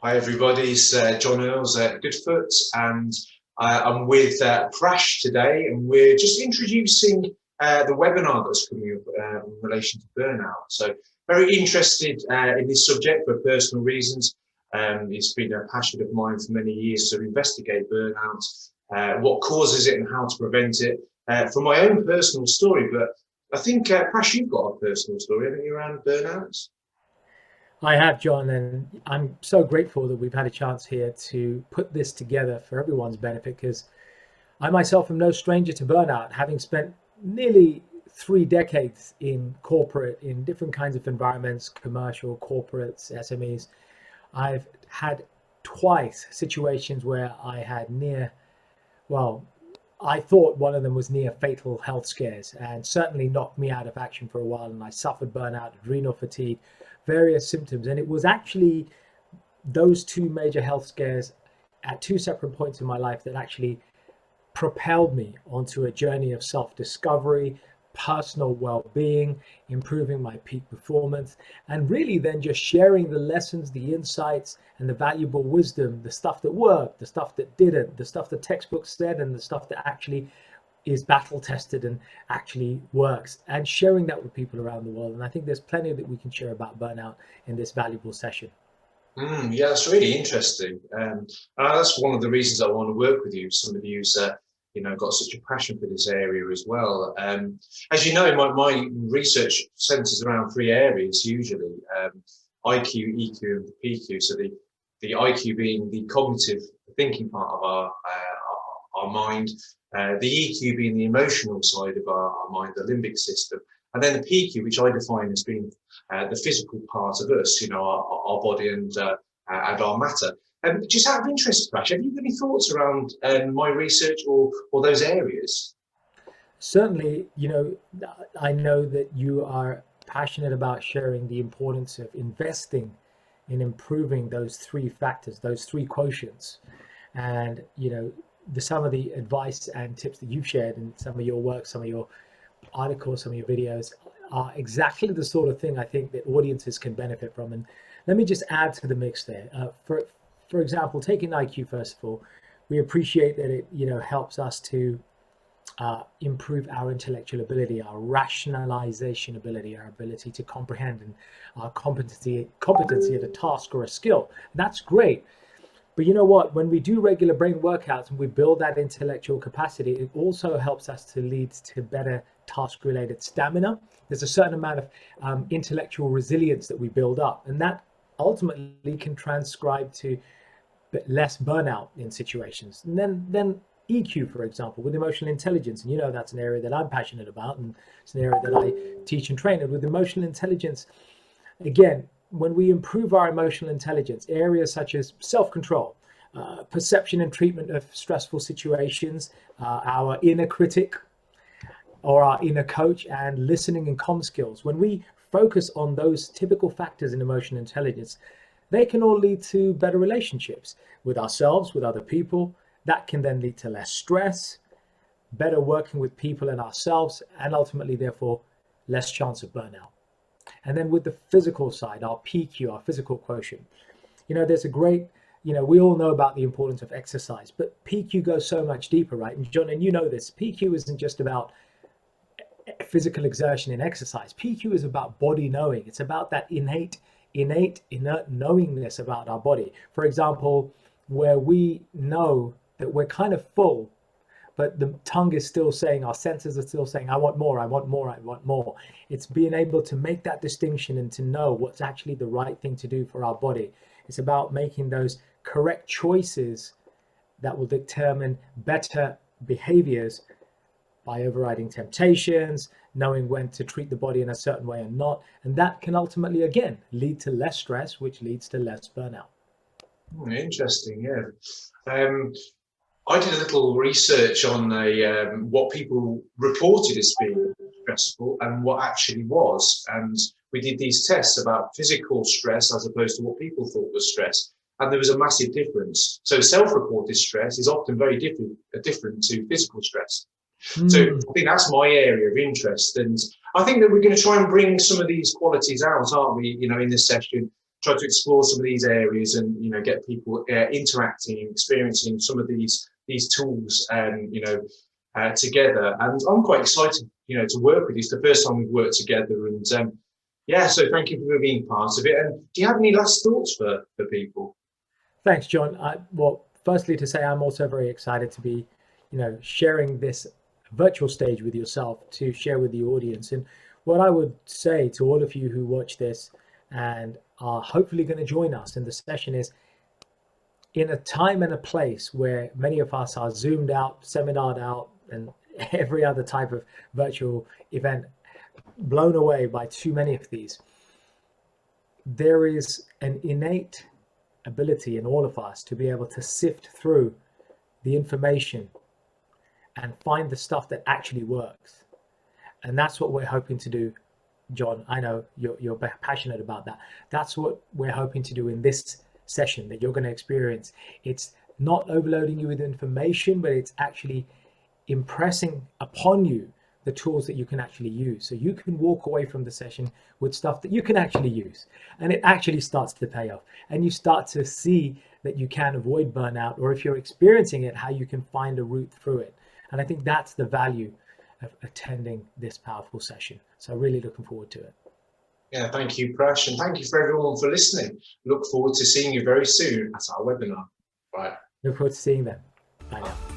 Hi everybody, it's John Earls at Goodfoot, and I'm with Prash today, and we're just introducing the webinar that's coming up in relation to burnout. So very interested in this subject for personal reasons. It's been a passion of mine for many years to investigate burnout, what causes it and how to prevent it, from my own personal story. But I think, Prash, you've got a personal story, haven't you, around burnout? I have, John, and I'm so grateful that we've had a chance here to put this together for everyone's benefit, because I myself am no stranger to burnout, having spent nearly 3 decades in corporate, in different kinds of environments, commercial, corporates, SMEs. I've had twice situations where I had well, I thought one of them was near fatal health scares, and certainly knocked me out of action for a while. And I suffered burnout, adrenal fatigue, various symptoms. And it was actually those two major health scares at two separate points in my life that actually propelled me onto a journey of self-discovery, personal well-being, improving my peak performance, and really then just sharing the lessons, the insights, and the valuable wisdom, the stuff that worked, the stuff that didn't, the stuff the textbooks said, and the stuff that actually is battle tested and actually works, and sharing that with people around the world. And I think there's plenty that we can share about burnout in this valuable session. Yeah, that's really interesting. That's one of the reasons I want to work with you, somebody who's got such a passion for this area as well. As you know, my research centers around three areas usually: IQ, EQ, and PQ. So the IQ being the cognitive thinking part of our mind, the EQ being the emotional side of our mind, the limbic system, and then the PQ, which I define as being the physical part of us, our body and our matter. Just out of interest, Prash, have you got any thoughts around my research or those areas? Certainly, I know that you are passionate about sharing the importance of investing in improving those three factors, those three quotients. And, some of the advice and tips that you've shared in some of your work, some of your articles, some of your videos are exactly the sort of thing I think that audiences can benefit from. And let me just add to the mix there. For example, taking IQ first of all, we appreciate that it helps us to improve our intellectual ability, our rationalization ability, our ability to comprehend, and our competency at a task or a skill. That's great. But you know what? When we do regular brain workouts and we build that intellectual capacity, it also helps us to lead to better task-related stamina. There's a certain amount of intellectual resilience that we build up, and that ultimately can transcribe to less burnout in situations. And then EQ, for example, with emotional intelligence, and that's an area that I'm passionate about, and it's an area that I teach and train. And with emotional intelligence, again, when we improve our emotional intelligence, areas such as self-control, perception and treatment of stressful situations, our inner critic or our inner coach, and listening and comm skills, when we focus on those typical factors in emotional intelligence, they can all lead to better relationships with ourselves, with other people. That can then lead to less stress, better working with people and ourselves, and ultimately, therefore, less chance of burnout. And then with the physical side, our PQ, our physical quotient, there's a great, we all know about the importance of exercise, but PQ goes so much deeper, right? And John, and this, PQ isn't just about physical exertion in exercise. PQ is about body knowing. It's about that innate, inert knowingness about our body. For example, where we know that we're kind of full, but the tongue is still saying, our senses are still saying, I want more, I want more, I want more. It's being able to make that distinction and to know what's actually the right thing to do for our body. It's about making those correct choices that will determine better behaviors by overriding temptations, knowing when to treat the body in a certain way and not. And that can ultimately, again, lead to less stress, which leads to less burnout. Interesting, yeah. I did a little research on what people reported as being stressful and what actually was. And we did these tests about physical stress as opposed to what people thought was stress. And there was a massive difference. So self-reported stress is often very different to physical stress. So I think that's my area of interest. And I think that we're going to try and bring some of these qualities out, aren't we, in this session, try to explore some of these areas and, get people interacting, experiencing some of these tools, together. And I'm quite excited, to work with you. It's the first time we've worked together, and so thank you for being part of it. And do you have any last thoughts for people? Thanks, John. Well, firstly, to say I'm also very excited to be, sharing this virtual stage with yourself to share with the audience. And what I would say to all of you who watch this and are hopefully going to join us in the session is, in a time and a place where many of us are Zoomed out, seminared out, and every other type of virtual event blown away by too many of these, there is an innate ability in all of us to be able to sift through the information and find the stuff that actually works. And that's what we're hoping to do, John. I know you're passionate about that. That's what we're hoping to do in this session that you're going to experience. It's not overloading you with information, but it's actually impressing upon you the tools that you can actually use. So you can walk away from the session with stuff that you can actually use, and it actually starts to pay off. And you start to see that you can avoid burnout, or if you're experiencing it, how you can find a route through it. And I think that's the value of attending this powerful session. So really looking forward to it. Yeah, thank you, Prash, and thank you for everyone for listening. Look forward to seeing you very soon at our webinar. Bye. Look forward to seeing them. Bye now.